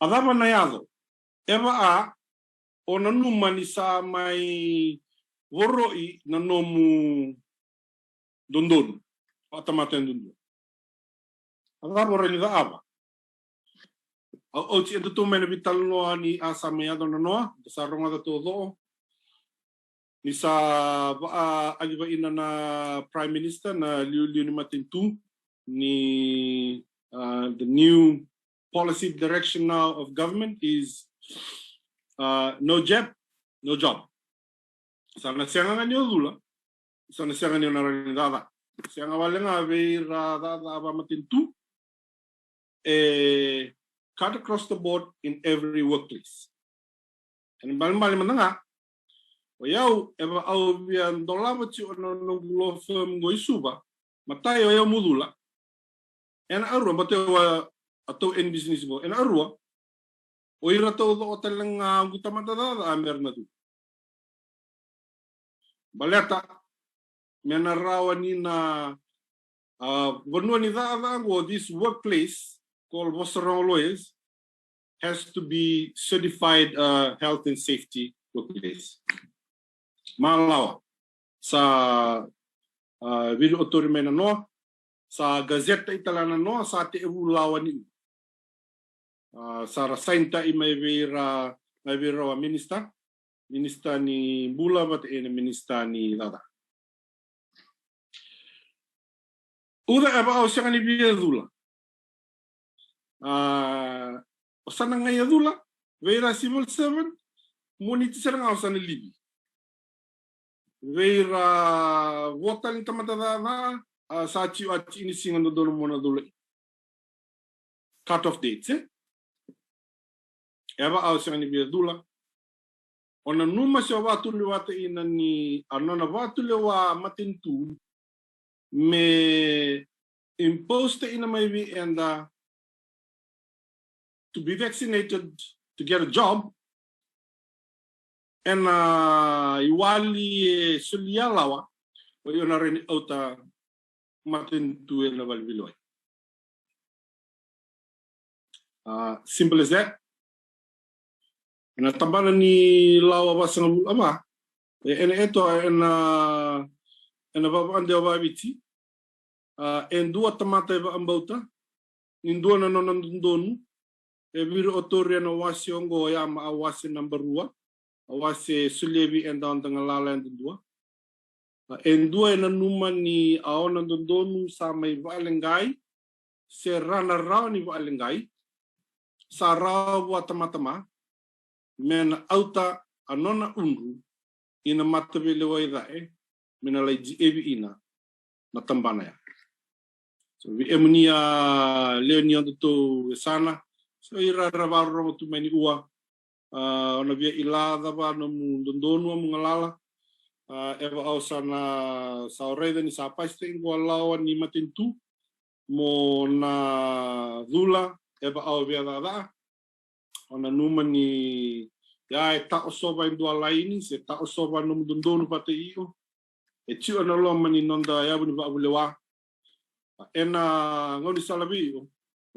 Adama na yado. Eva a o na numa ni sa mai woroi na nomu dondon. Atamaten dondon. Adama rin da aba. O ti ento tu mena vital noa ni asa meado na noa. Sa ronga da todo. Ni sa agiba ina na Prime Minister na Liu ni Matintu ni the new policy direction now of government is no jab, no job. Sana sianga nga niyo dula, sana sianga niyo naranidada. Sianga wale nga veira dada aba Matintu cut across the board in every workplace. And bali man nga, Oyau eba au bian dolama ti ono law firm go isuba, matai oyau mudula. En arua mateo atau en business mo. En arua oira to do hotel nga gutamata da amer na tu. Baleta menarawa ni na bonua ni da go this workplace called Boston Lawyers has to be certified health and safety workplace. Malawa sa video otorime na no sa gazeta italana no sa te ulawan ni sa rasainta i may vera wa minister ni bula bat minister ni dada uda aba o siya ni dula o sana ngay dula vera civil servant muniti sarang au sana libi Veira votan tamatada na sa chiu at inisingan do mona dulu. Cut off dates Eva au sanga ni bia dula. Ona numa sa watu le wata ina ni anona watu le wa Matintu me imposed ina mai vi enda to be vaccinated to get a job. En iwali sulialawa o yun na rin auta Matintu na Valviloy. Simple as that. Natambanan ni lawa ba sa ama. En ito en babaan de babiti. En dua tamata ba ang bauta. In dua na nandun. E biro otorya na wasi ongo ya maawasi number 2. Awase sulevi en down tangalala en dua. En dua en numan ni aon en dondonu sa may valengay. Se rana raw ni valengay. Sa raw wa tamatama. Men auta anona unru. Ina matabile wa idae. Minalay ebi ina. Natambana ya. So vi emunia leonia duto sana. So ira rabarro tu meni ua. Ona via ilada ba no dondonu mga lala eva au sana sa oreda ni sa paiste ingwa lawa ni Matintu mo na dula eva au via dada ona numa ni ya ta osoba indua laini se ta osoba no dondonu pate io e tiu ana lo mani nonda ya buni ba bulewa ena ngoni salabi o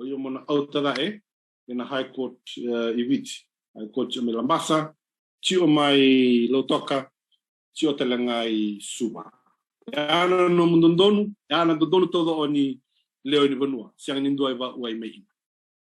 yo mona auta da ena high court iviti Coach Milambasa, Tio mai Lotoka, Tio Telangai Suba. Ana no mundondonu, ana dondonu todo oni leo ni banua. Siang nindua iba uai mei.